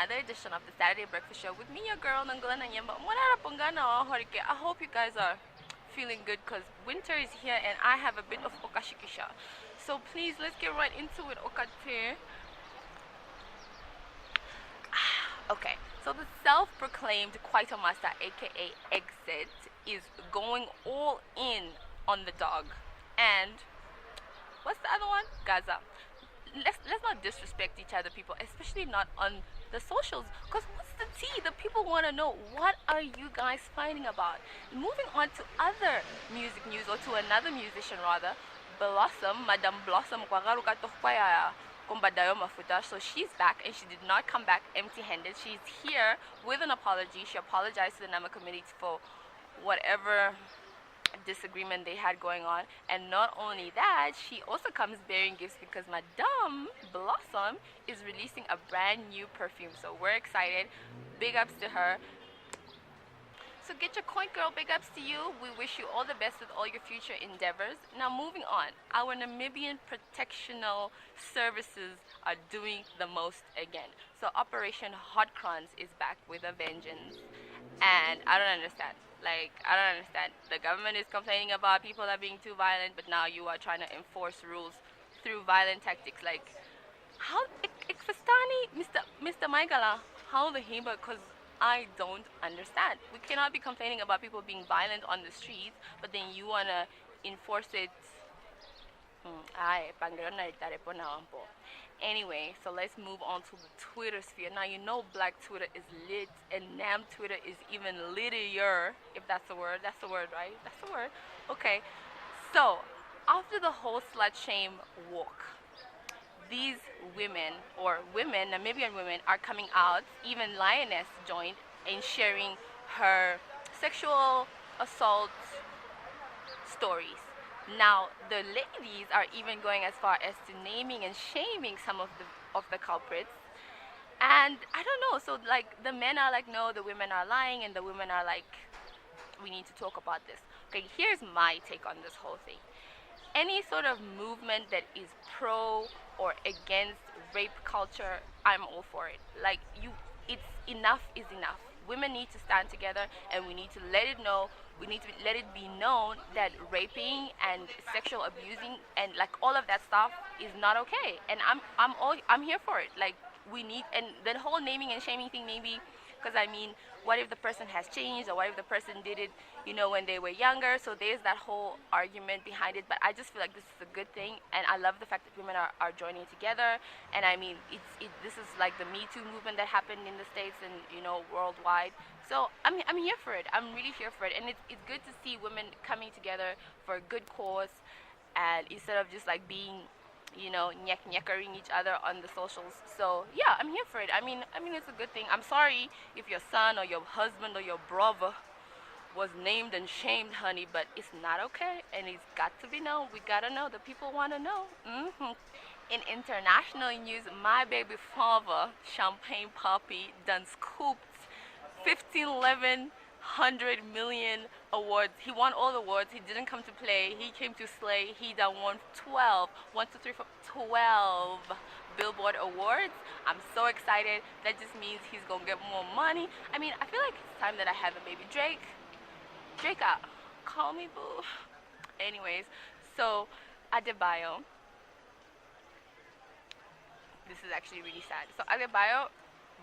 another edition of the Saturday Breakfast Show with me, your girl, Nangalana Yamba. I hope you guys are feeling good because winter is here and I have a bit of okashikisha. So please, let's get right into it, okate. Okay, so the self-proclaimed Kwaito Master, aka Exit, is going all in on the dog. And what's the other one? Gaza. Let's not disrespect each other, people, especially not on the socials. Cause what's the tea? The people want to know, what are you guys fighting about? Moving on to other music news, or to another musician rather, Blossom, Madame Blossom, so she's back, and she did not come back empty-handed. She's here with an apology. She apologized to the Nama committee for whatever disagreement they had going on, and not only that, she also comes bearing gifts because Madame Blossom is releasing a brand new perfume, so we're excited. Big ups to her. So get your coin, girl. Big ups to you. We wish you all the best with all your future endeavors. Now moving on, our Namibian protectional services are doing the most again. So Operation Hot Crons is back with a vengeance, and I don't understand. I don't understand. The government is complaining about people are being too violent, but now you are trying to enforce rules through violent tactics. Like, how, Mr. Maigala, how the himba, because I don't understand. We cannot be complaining about people being violent on the streets, but then you want to enforce it. Anyway, so let's move on to the Twitter sphere. Now, you know Black Twitter is lit, and Nam Twitter is even littier, if that's the word. That's the word, right? That's the word. Okay, so after the whole slut shame walk, these women, or women, Namibian women, are coming out. Even Lioness joined in sharing her sexual assault stories. Now, the ladies are even going as far as to naming and shaming some of the culprits. And I don't know, so like the men are like, no, the women are lying, and the women are like, we need to talk about this. Okay, here's my take on this whole thing. Any sort of movement that is pro or against rape culture, I'm all for it. Like, it's enough is enough. Women need to stand together, and we need to let it know. We need to let it be known that raping and sexual abusing and like all of that stuff is not okay. And I'm here for it. Like, we need, and the whole naming and shaming thing, maybe, because I mean, what if the person has changed, or what if the person did it, when they were younger? So there's that whole argument behind it. But I just feel like this is a good thing, and I love the fact that women are joining together. And I mean, this is like the Me Too movement that happened in the States and worldwide. So I'm here for it. I'm really here for it, and it's good to see women coming together for a good cause, and instead of just like being nyek-nyekering each other on the socials. So yeah, I'm here for it. I mean it's a good thing. I'm sorry if your son or your husband or your brother was named and shamed, honey, but it's not okay, and it's got to be known. We gotta know. The people want to know. In international news, my baby father, Champagne Poppy, done scooped 1,500 million awards. He won all the awards. He didn't come to play. He came to slay. He done won 12, 12 Billboard awards. I'm so excited. That just means he's gonna get more money. I mean, I feel like it's time that I have a baby. Drake, call me boo. Anyways, so Adebayo. This is actually really sad. So Adebayo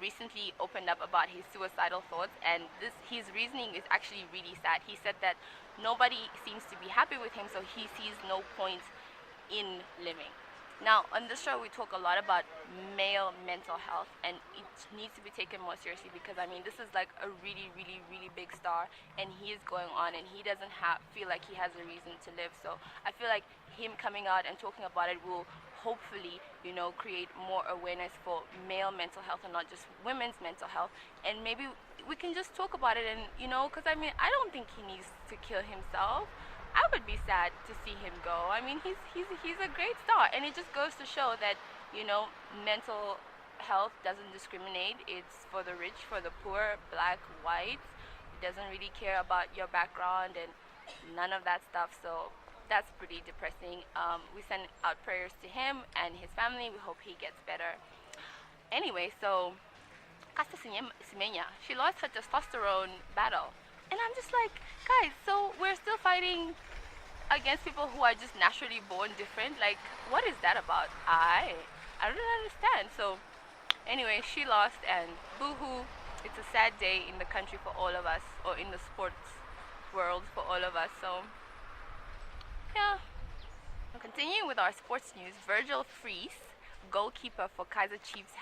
recently opened up about his suicidal thoughts, and his reasoning is actually really sad. He said that nobody seems to be happy with him, so he sees no point in living. Now, on this show, we talk a lot about male mental health, and it needs to be taken more seriously because, I mean, this is like a really, really, really big star, and he is going on, and he doesn't feel like he has a reason to live. So I feel like him coming out and talking about it will hopefully, create more awareness for male mental health and not just women's mental health. And maybe we can just talk about it, and, because, I mean, I don't think he needs to kill himself. I would be sad to see him go. I mean, he's a great star, and it just goes to show that mental health doesn't discriminate. It's for the rich, for the poor, black, white. It doesn't really care about your background and none of that stuff. So that's pretty depressing. We send out prayers to him and his family. We hope he gets better. Anyway, so She lost her testosterone battle. And I'm just like, guys, so we're still fighting against people who are just naturally born different? Like, what is that about? I don't understand. So anyway, she lost, and boo-hoo. It's a sad day in the country for all of us, or in the sports world for all of us. So yeah. Continuing with our sports news, Virgil Fries, goalkeeper for Kaiser Chiefs,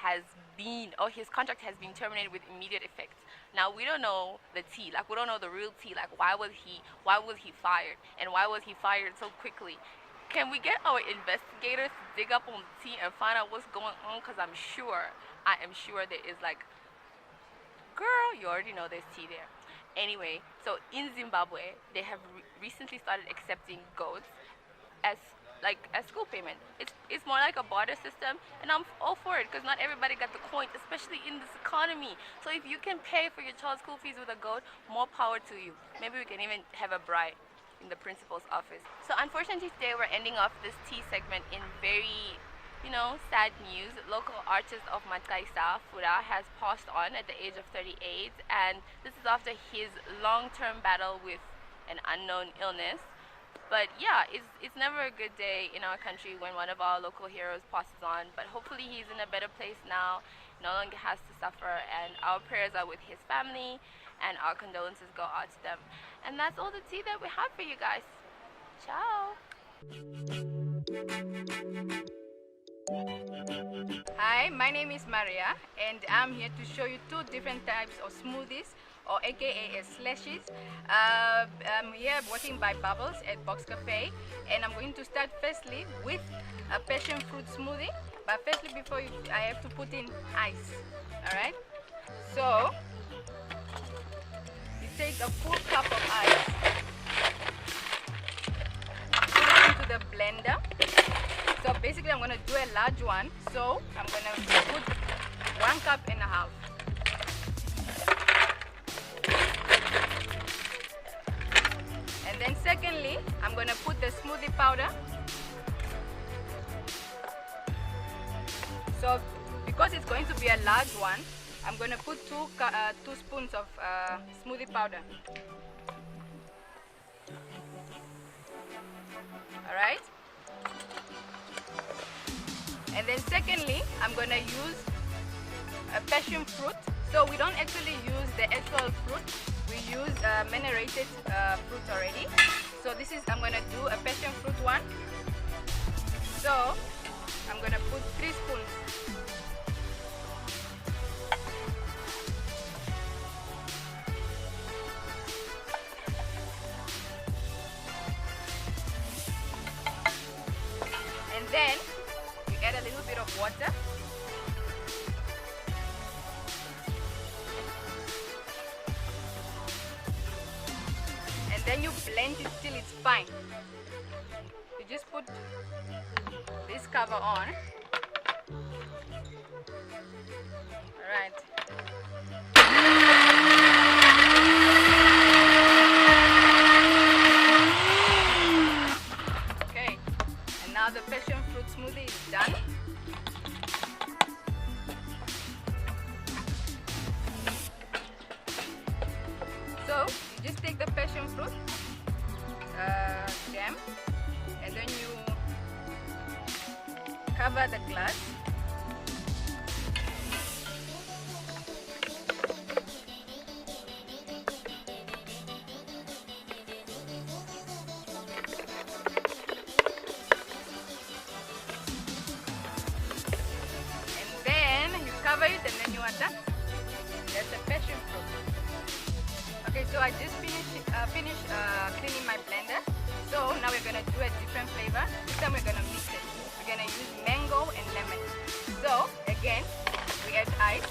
his contract has been terminated with immediate effect. Now we don't know the tea, like we don't know the real tea, like why was he fired, and why was he fired so quickly? Can we get our investigators to dig up on the tea and find out what's going on? Because I am sure there is, like, girl, you already know there's tea there. Anyway, so in Zimbabwe, they have recently started accepting goats as school payment. It's more like a barter system, and I'm all for it because not everybody got the coins, especially in this economy. So if you can pay for your child's school fees with a goat, more power to you. Maybe we can even have a bride in the principal's office. So unfortunately today we're ending off this tea segment in very, sad news. Local artist of Matkaisa, Fura, has passed on at the age of 38, and this is after his long-term battle with an unknown illness. But yeah, it's never a good day in our country when one of our local heroes passes on. But hopefully he's in a better place now, no longer has to suffer, and our prayers are with his family, and our condolences go out to them. And that's all the tea that we have for you guys. Ciao. Hi, my name is Maria, and I'm here to show you two different types of smoothies, or aka as slashes. I'm here working by Bubbles at Box Cafe, and I'm going to start firstly with a passion fruit smoothie. But firstly, I have to put in ice. Alright? So you take a full cup of ice, put it into the blender. So basically I'm going to do a large one, so I'm going to put 1.5 cups. And then secondly, I'm going to put the smoothie powder. So because it's going to be a large one, I'm going to put 2 spoons of smoothie powder. Alright? And then secondly, I'm going to use a passion fruit. So we don't actually use the actual fruit. We use marinated fruit already. So I'm going to do a passion fruit one. So I'm going to put 3 spoons. And then you add a little bit of water. And then you blend it till it's fine. You just put this cover on. Alright. Okay, and now the passion fruit smoothie is done. So you just take the passion fruit jam, and then you cover the glass. And then you cover it, and then you are done. That's the passion fruit. Okay, so I just finished cleaning my blender. So now we're gonna do a different flavor. This time we're gonna mix it. We're gonna use mango and lemon. So again, we add ice.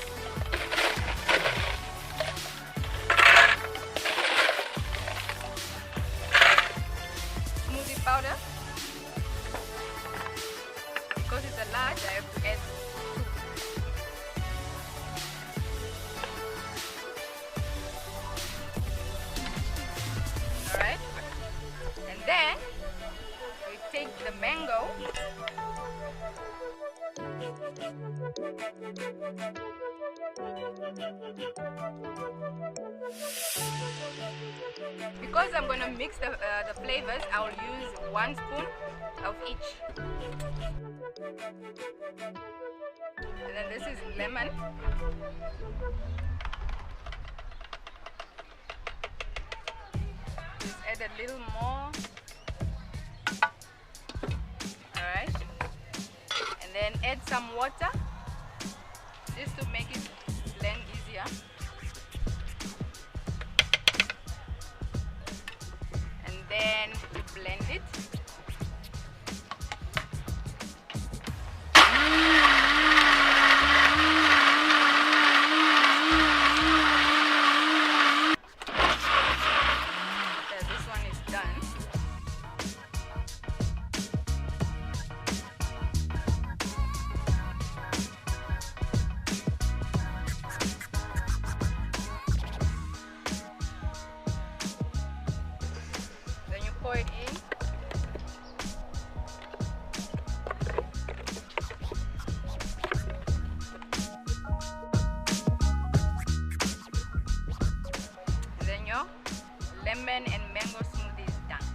Smoothie powder. Because it's a large, I have to add 2. Alright, and then we take the mango Because I'm gonna mix the flavors, I will use 1 spoon of each. And then this is lemon. Just add a little more. Alright. And then add some water just to make it blend easier. And then blend it. This one is done. Then you pour it in. And then your lemon and mango smoothie is done.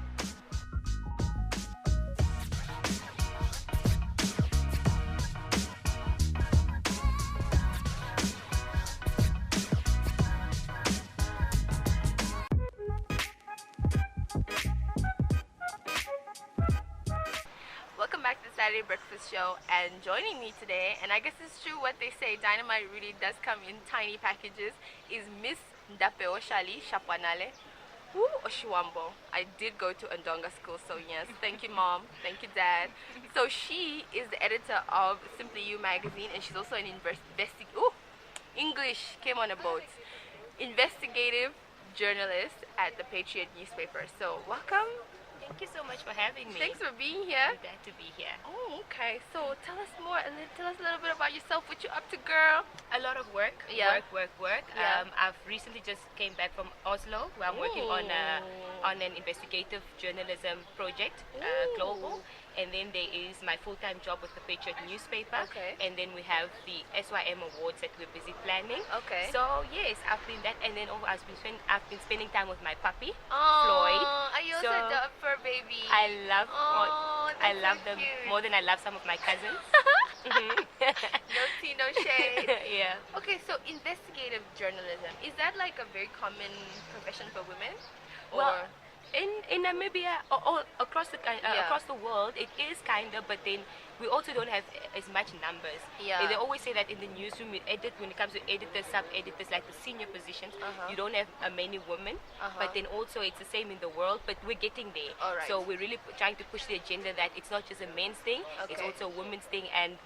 Welcome back to the Saturday Breakfast Show, and joining me today, and I guess it's true what they say, dynamite really does come in tiny packages, is Miss Ndapewoshali, Shapwanale, Oshiwambo. I did go to Ndonga school, so yes, thank you mom, thank you dad. So she is the editor of Simply You magazine, and she's also an English came on a boat, investigative journalist at the Patriot newspaper. So welcome. Thank you so much for having me. Thanks for being here. I'm glad to be here. Oh, okay. So tell us more. Tell us a little bit about yourself. What you up to, girl? A lot of work. Yeah. Work. Yeah. I've recently just came back from Oslo, where I'm working on an investigative journalism project, global. And then there is my full-time job with the Patriot newspaper. Okay. And then we have the SYM awards that we're busy planning. Okay. So yes, I've been that, and then I've been spending time with my puppy, Oh, Floyd. are you also So, the fur baby? I love that's love so them cute. more than I love some of my cousins. No tea, no shade. Yeah. Okay, so investigative journalism, is that like a very common profession for women? Well, in Namibia, all across the Yeah. across the world, it is kind of, but then we also don't have as much numbers. Yeah. They always say that in the newsroom, when it comes to editors, sub-editors, like the senior positions, you don't have many women. But then also it's the same in the world, but we're getting there. All right. So we're really trying to push the agenda that it's not just a men's thing, it's Okay. also a women's thing, and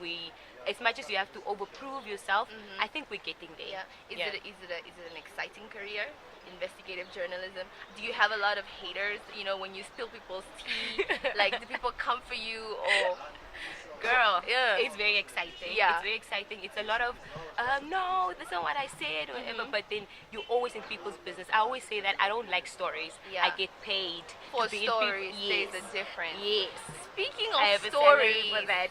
as much as you have to overprove yourself, I think we're getting there. Yeah. Is it an exciting career? Investigative journalism. Do you have a lot of haters? You know, when you spill people's tea, like do people come for you or? Girl, Yeah. it's very exciting. Yeah. It's very exciting. It's a lot of, no, that's not what I said, or whatever. But then you're always in people's business. I always say that I don't like stories. Yeah. I get paid For to be stories, in there's yes. a difference. Yes. Speaking I of have a salary stories, for that.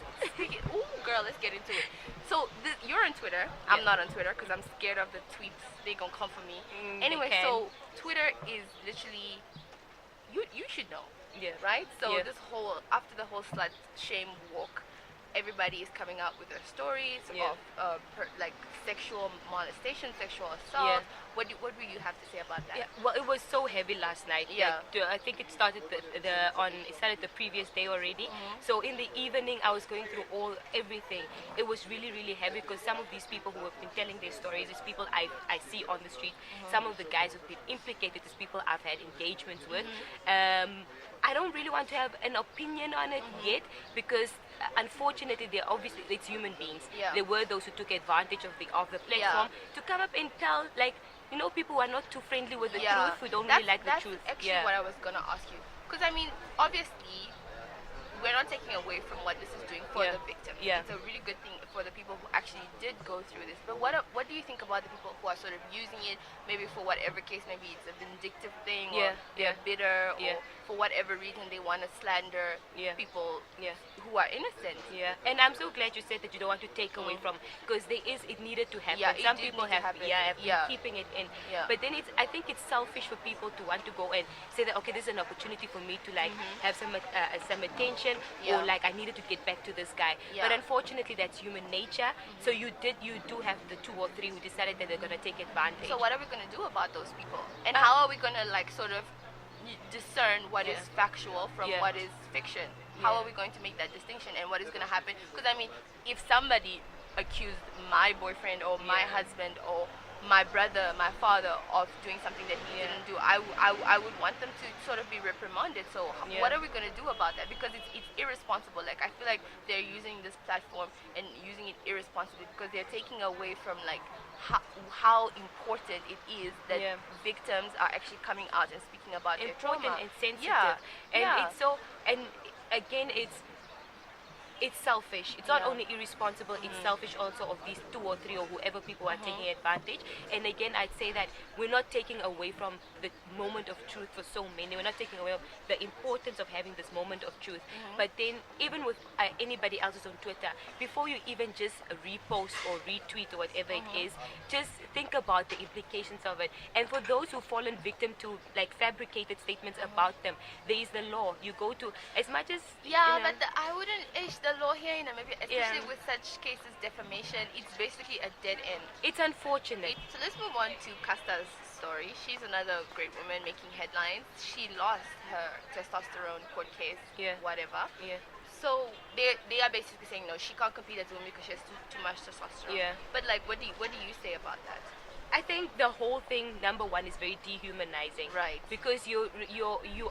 Ooh, girl, let's get into it. So you're on Twitter. I'm not on Twitter because I'm scared of the tweets. They gonna come for me. They Anyway, can. so Twitter is literally you should know, Yeah. right? So Yeah. this whole after the whole slut shame walk, everybody is coming out with their stories Yeah. of like sexual molestation, sexual assault. Yeah. What do you have to say about that? Yeah, well, it was so heavy last night. Yeah. I think it started it started the previous day already. So in the evening, I was going through everything. It was really, really heavy because some of these people who have been telling their stories is people I see on the street. Some of the guys who've been implicated is people I've had engagements with. I don't really want to have an opinion on it yet because unfortunately obviously it's human beings. Yeah. There were those who took advantage of the platform to come up and tell, like, you know, people who are not too friendly with the truth, who don't really like the truth. That's actually what I was gonna ask you. Because I mean, obviously, we're not taking away from what this is doing for Yeah. the victim. Yeah. It's a really good thing for the people who actually did go through this. But what do you think about the people who are sort of using it, maybe for whatever case, maybe it's a vindictive thing, or Yeah, they're yeah. bitter, Yeah. or for whatever reason they want to slander Yeah. people Yeah. who are innocent. Yeah, and I'm so glad you said that you don't want to take away from, because it needed to happen. Yeah, it Some did people need to have happen. have been Yeah. keeping it in, Yeah. but then I think it's selfish for people to want to go and say that, okay, this is an opportunity for me to like have some attention, Yeah. or like I needed to get back to this guy. Yeah. But unfortunately, that's human nature. So you do have the 2 or 3 who decided that they're gonna take advantage. So what are we going to do about those people? And how are we going to like sort of discern what is Yeah. factual from Yeah. what is fiction? How Yeah. are we going to make that distinction, and what is going to happen? Because I mean, if somebody accused my boyfriend or my Yeah. husband or my brother, my father, of doing something that he Yeah. didn't do, I would want them to sort of be reprimanded. So Yeah. what are we going to do about that? Because it's irresponsible. Like, I feel like they're using this platform and using it irresponsibly, because they're taking away from like how important it is that Yeah. victims are actually coming out and speaking about their Important trauma. and sensitive. Yeah. And Yeah. it's so, and again, it's selfish. It's not Yeah. only irresponsible, it's selfish also of these 2 or 3 or whoever people are taking advantage. And again, I'd say that we're not taking away from the moment of truth for so many. We're not taking away of the importance of having this moment of truth. But then even with anybody else who's on Twitter, before you even just repost or retweet or whatever it is, just think about the implications of it. And for those who've fallen victim to like fabricated statements about them, there is the law. You go to, as much as Yeah, you know, but I wouldn't the law here in Namibia, especially Yeah. with such cases, defamation, it's basically a dead end. it's unfortunate. So let's move on to Casta's story. She's another great woman making headlines. She lost her testosterone court case, Yeah. whatever. Yeah. So they are basically saying no, she can't compete as a woman because she has too much testosterone. Yeah. But like, what do you say about that? I think the whole thing, number one, is very dehumanizing. Right. Because you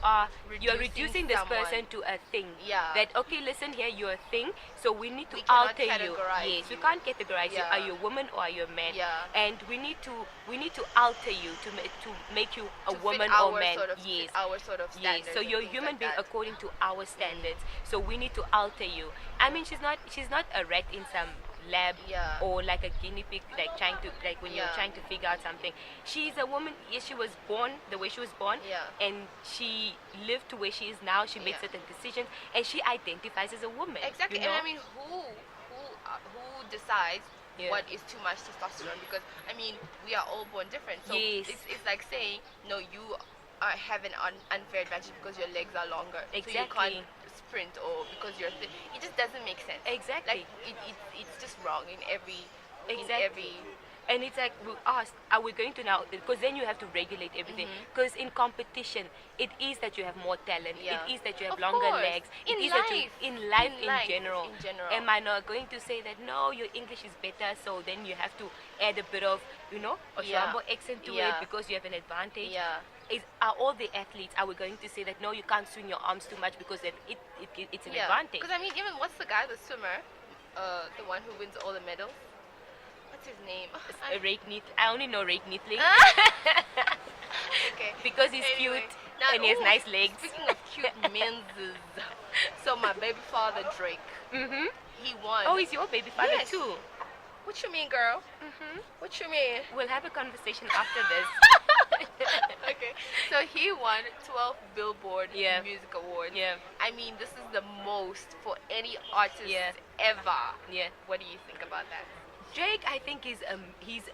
are reducing this someone. person to a thing. Yeah. That, okay, listen here, you're a thing, so we need to We cannot alter you. categorize Yes, we you. can't categorize you. Yeah. Are you a woman or are you a man? Yeah. And we need to alter you to make you a To fit woman our or man. sort of, Yes. fit our sort of standards. Yes, so and you're a things human like being that. according to our standards. So we need to alter you. I mean, she's not a rat in some lab, Yeah. or like a guinea pig, like trying to, like when you're Yeah. trying to figure out something. She's a woman. Yes, she was born the way she was born, Yeah. and she lived to where she is now. She made Yeah. certain decisions, and she identifies as a woman. Exactly, you know? and I mean, who decides Yeah. what is too much testosterone? Because I mean, we are all born different. So Yes. it's like saying, no, you have an unfair advantage because your legs are longer. So you Exactly. can't sprint, or because you're thin. It just doesn't make sense. Exactly. Like it's just wrong in every. Exactly. And it's like, we asked, are we going to now, because then you have to regulate everything. Because in competition, it is that you have more talent. Yeah. It is that you have Of longer course. legs. In it is that life. you, in life In in, life, general. in general. Am I not going to say that, no, your English is better, so then you have to add a bit of, a Yeah. Shambo accent to Yeah. it because you have an advantage? Yeah. Are all the athletes, are we going to say that, no, you can't swing your arms too much because then it's an advantage? Because I mean, even what's the guy, the swimmer, the one who wins all the medals? What's his name? I only know Rake Neatly Okay. because he's Anyway, cute now, and he has ooh, nice legs. Speaking of cute men's, so my baby father Drake, he won. Oh, he's your baby father Yes. too. What you mean, girl? What you mean? We'll have a conversation after this. Okay, so he won 12 Billboard Yeah. Music Awards. Yeah. I mean, this is the most for any artist Yeah. ever. Yeah. What do you think about that? Drake, I think he's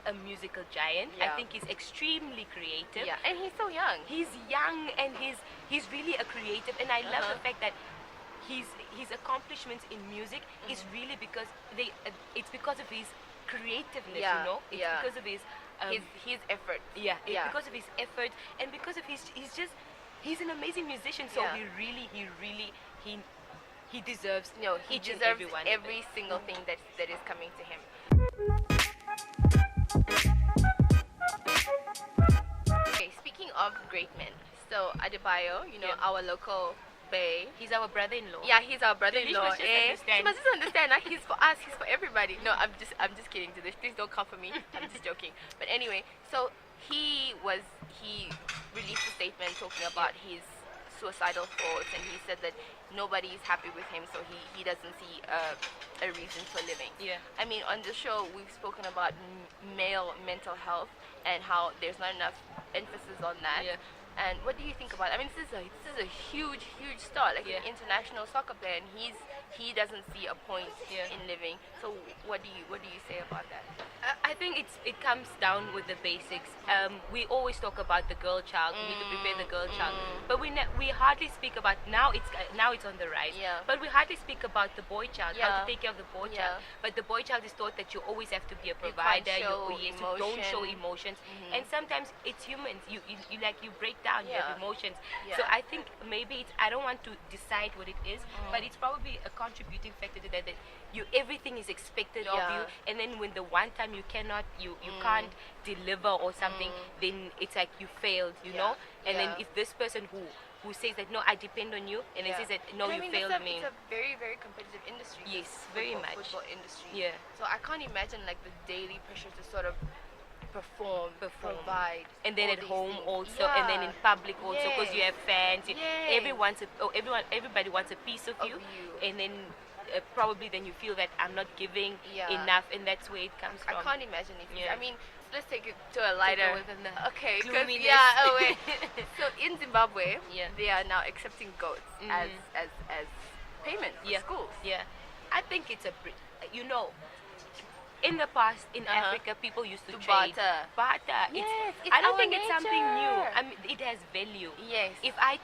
a musical giant. Yeah. I think he's extremely creative. Yeah, and he's so young. He's young and he's really a creative, and I love the fact that his accomplishments in music is really because it's because of his creativeness. Yeah, You know, it's yeah. because of his His effort. yeah, it's Yeah. because of his effort and because of he's an amazing musician. So Yeah. he deserves He each and deserves every one. every single thing that is coming to him. Okay, speaking of great men, so Adebayo, Yeah. our local bae. He's our brother-in-law. Yeah, he's our brother-in-law. must just Eh? understand. She must just understand. Like, he's for us. He's for everybody. No, I'm just kidding. To this, please don't come for me. I'm just joking. But anyway, so he released a statement talking about his suicidal thoughts, and he said that nobody is happy with him, so he doesn't see a reason for living. Yeah. I mean, on the show we've spoken about male mental health and how there's not enough emphasis on that. Yeah. And what do you think about it? I mean, this is a huge star, like Yeah. an international soccer player, and he doesn't see a point Yeah. in living. So what do you say about that? I think it comes down with the basics. We always talk about the girl child. We need to prepare the girl child, but we hardly speak about now. It's on the rise. Yeah. But we hardly speak about the boy child. How Yeah. to take care of the boy Yeah. child. But the boy child is taught that you always have to be a can't provider. show You don't show emotion. emotions, and sometimes it's humans. You break down. You Yeah. have emotions. Yeah. So I think maybe I don't want to decide what it is, but it's probably a contributing factor to that. That everything is expected of Yeah. you, and then when the one time you cannot, you can't deliver or something, then it's like you failed, you Yeah. know. And then Yeah. if this person who says that no, I depend on you, and then says that no, And I you mean, failed me. It's a very, very competitive industry. Yes, this very football- much. Football industry. Yeah. So I can't imagine like the daily pressure to sort of perform, provide, And then all at these home things. also, and then in public also, because you Yes. have fans. Yes. Everybody wants a piece of Of you, you. and then probably then you feel that I'm not giving Yeah. enough, and that's where it comes from. I can't imagine it. Yeah. I mean, let's take it to a lighter. away from the Okay, 'cause- gloominess. yeah. Oh wait. So in Zimbabwe, Yeah. they are now accepting goats as payment for Yeah. schools. Yeah, I think it's in the past in Africa people used to trade barter. Yes, it's I don't our think it's something new. nature. I mean, it has value. Yes. I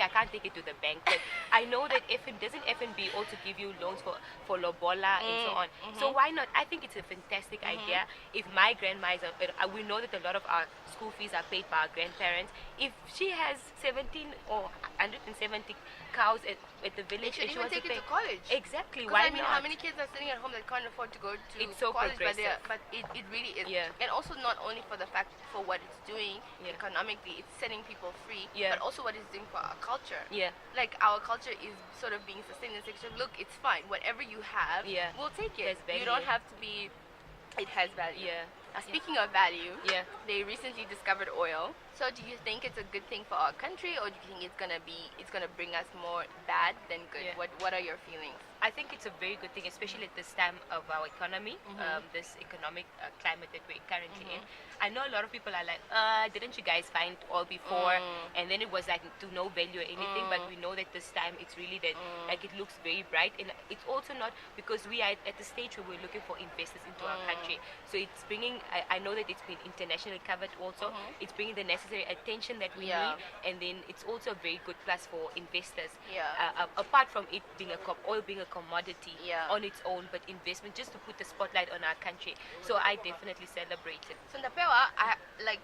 can't take it to the bank, but I know that doesn't FNB also give you loans for lobola and so on. So why not? I think it's a fantastic idea. If my grandma is, we know that a lot of our school fees are paid by our grandparents. If she has 17 or 170 cows at the They village, should and she even wants take to it pay to college. exactly. 'Cause Why I mean, not? how many kids are sitting at home that can't afford to go to It's so college? progressive. But it really is. Yeah. And also not only for the fact for what it's doing Yeah. economically, it's setting people free. Yeah. But also what it's doing for our culture. Yeah. Like our culture is sort of being sustained in section. Look, it's fine. Whatever you have, Yeah. we'll take it. There's value. You don't have to be. It has value. Yeah. Now, speaking of value, Yeah. they recently discovered oil. So, do you think it's a good thing for our country, or do you think it's gonna bring us more bad than good? Yeah. What are your feelings? I think it's a very good thing, especially at this time of our economy, this economic climate that we're currently in. I know a lot of people are like, didn't you guys find oil before? And then it was like to no value or anything, but we know that this time it's really that like it looks very bright, and it's also not because we are at the stage where we're looking for investors into our country. So it's bringing, I know that it's been internationally covered also, it's bringing the necessary attention that we Yeah. need, and then it's also a very good plus for investors. Yeah. Apart from it being oil being a commodity Yeah. on its own, but investment just to put the spotlight on our country. So I definitely celebrate it. So Ndapewa,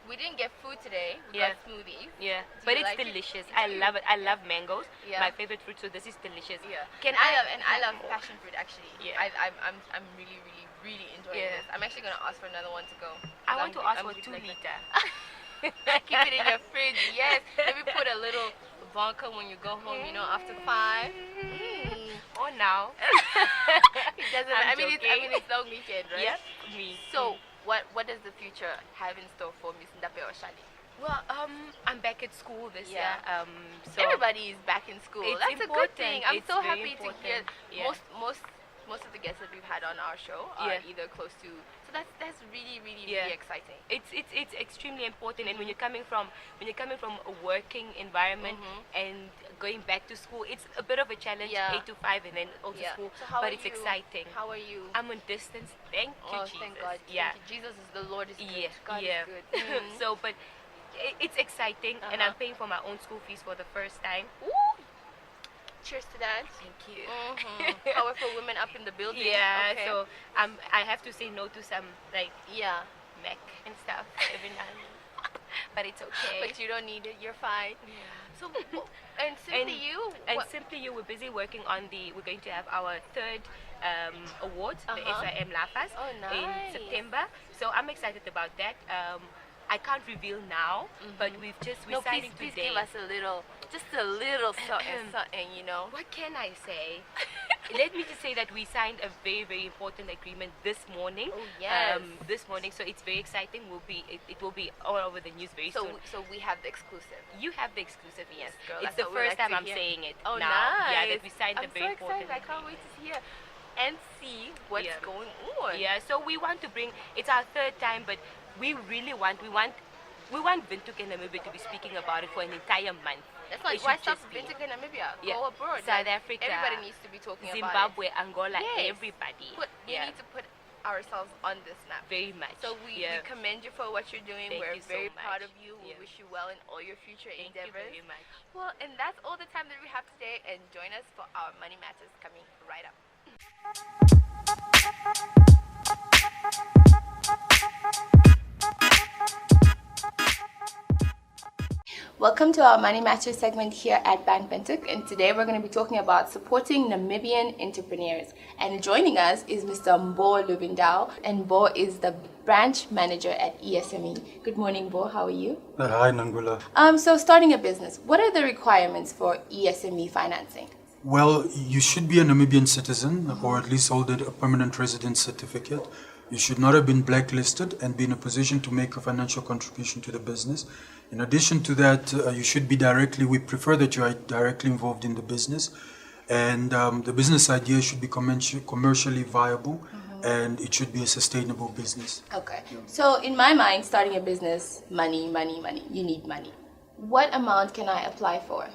we didn't get food today. We Yeah. got smoothies. Yeah, Do but you it's like it? delicious. Do I you? love it. I love mangoes. Yeah. My favorite fruit. So this is delicious. Yeah. Can I love passion fruit actually. Yeah. I'm really, really, really enjoying Yeah. this. I'm actually gonna ask for another one to go. I want to ask I'm for really 2 like liter. Keep it in your fridge. Yes. Maybe put a little vodka when you go home. You know, after 5. Or now. It doesn't. I'm I mean, joking. it's long weekend, right? Yep. Me. So, what does the future have in store for Miss Ndapewoshali? Well, I'm back at school this Yeah. year. So Everybody is back in school. It's That's a good important. thing. I'm It's so very happy to hear. important. Yeah. Most of the guests that we've had on our show are Yeah. either close to. So that's really, really, Yeah. really exciting. It's extremely important, and when you're coming from a working environment and going back to school, it's a bit of a challenge, Yeah. 8 to 5, and then also Yeah. school. So how But are it's you? exciting. How are you? I'm on distance. Thank you, Oh, Jesus. thank God. Yeah. Thank you. Jesus is the Lord is good. Yeah. God yeah. is good. Mhm. So, but it's exciting, and Uh-huh. I'm paying for my own school fees for the first time. Ooh. Cheers to that. Thank you. Powerful women up in the building. Yeah. Okay. So I have to say no to some like yeah. Mac and stuff every now and then. But it's okay. But you don't need it. You're fine. So, and simply you. And what- simply you, we're busy working on we're going to have our third award, the Uh-huh. SIM LAFAS, Oh, in nice. September. So I'm excited about that. I can't reveal now, but we're No, signing please today. give us just a little something, you know. What can I say? Let me just say that we signed a very, very important agreement this morning. Oh, yes. This morning, so it's very exciting. It will be all over the news very soon. So we have the exclusive. You have the exclusive, yes. Girl, It's that's the what we first like time to I'm hear. saying it Oh, now. nice. Yeah, that we signed a very I'm so excited. important I can't wait agreement. to hear and see what's going on. Yeah, so we want to bring, it's our third time, but we really want Windhoek and Namibia to be speaking about it for an entire month. That's like It why should stop just be- Windhoek in Namibia? Yeah. Go abroad. South Like, Africa, Everybody needs to be talking Zimbabwe, about Angola, it. Yes. everybody. We need to put ourselves on this map. Very much. So we commend you for what you're doing. Thank We're you so very much. proud of you. We Yeah. wish you well in all your future Thank you endeavors. very much. Well, and that's all the time that we have today. And join us for our Money Matters coming right up. Welcome to our Money Matters segment here at Bank Windhoek, and today we're going to be talking about supporting Namibian entrepreneurs. And joining us is Mr. Mbo Lubindao, and Mbo is the branch manager at ESME. Good morning, Mbo. How are you? Hi, Nangula. So starting a business, what are the requirements for ESME financing? Well, you should be a Namibian citizen or at least hold a permanent residence certificate. You should not have been blacklisted and be in a position to make a financial contribution to the business. In addition to that, you should be we prefer that you are directly involved in the business. And the business idea should be commercially viable, and it should be a sustainable business. Okay. So in my mind, starting a business, money. You need money. What amount can I apply for?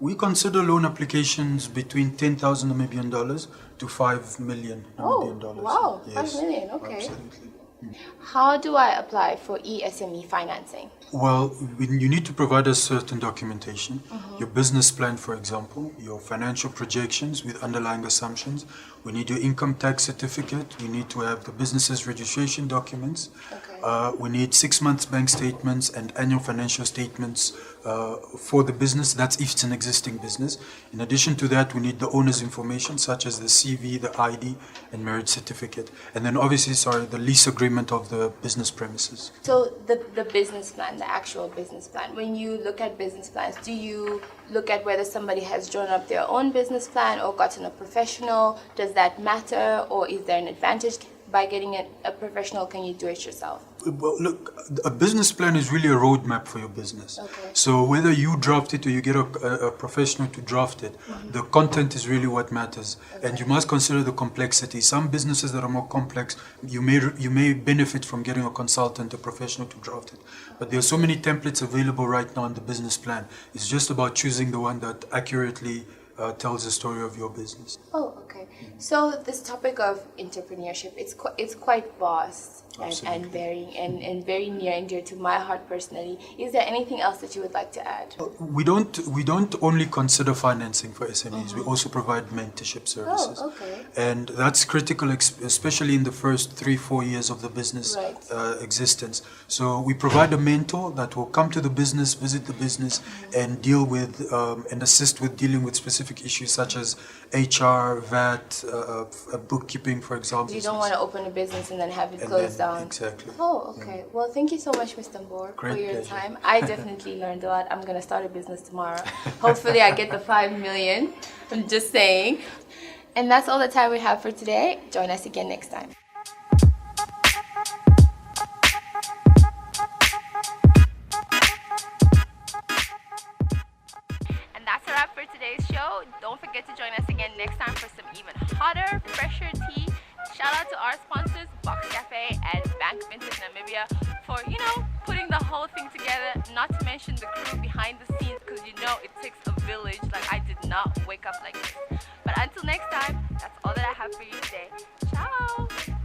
We consider loan applications between 10,000 Namibian dollars to 5 million Namibian dollars. Wow, Yes, 5 million, okay. Absolutely. How do I apply for ESME financing? Well, you need to provide us certain documentation. Your business plan, for example, your financial projections with underlying assumptions. We need your income tax certificate. We need to have the business's registration documents. Okay. We need 6 months bank statements and annual financial statements for the business. That's if it's an existing business. In addition to that, we need the owner's information, such as the CV, the ID, and marriage certificate. And then obviously, the lease agreement of the business premises. So the business plan, the actual business plan, when you look at business plans, do you look at whether somebody has drawn up their own business plan or gotten a professional? Does that matter, or is there an advantage by getting a professional? Can you do it yourself? Well, look, a business plan is really a roadmap for your business. Okay. So whether you draft it or you get a professional to draft it, the content is really what matters. Okay. And you must consider the complexity. Some businesses that are more complex, you may benefit from getting a consultant, a professional to draft it. But there are so many templates available right now in the business plan. It's just about choosing the one that accurately tells the story of your business. Oh, okay. So this topic of entrepreneurship, it's quite vast and varying and very near and dear to my heart personally. Is there anything else that you would like to add? We don't only consider financing for SMEs. We also provide mentorship services. Oh, okay. And that's critical, especially in the first 3-4 years of the business existence. So we provide a mentor that will come to the business, visit the business, and deal with and assist with dealing with specific issues such as HR, VAT, bookkeeping, for example. You don't want to open a business and then have it closed down. Exactly. Oh, okay. Well, thank you so much, Mr. Mbor, for Great your pleasure. time. I definitely learned a lot. I'm going to start a business tomorrow. Hopefully I get the 5 million. I'm just saying. And that's all the time we have for today. Join us again next time. And that's a wrap for today's show. Don't forget to join us again next time for some even hotter, fresher tea. Shout out to our sponsors, Box Cafe and Bank Windhoek Namibia, for, putting the whole thing together. Not to mention the crew behind the scenes, because it takes a village. Like, I did not wake up like this. But until next time, that's all that I have for you today. Ciao!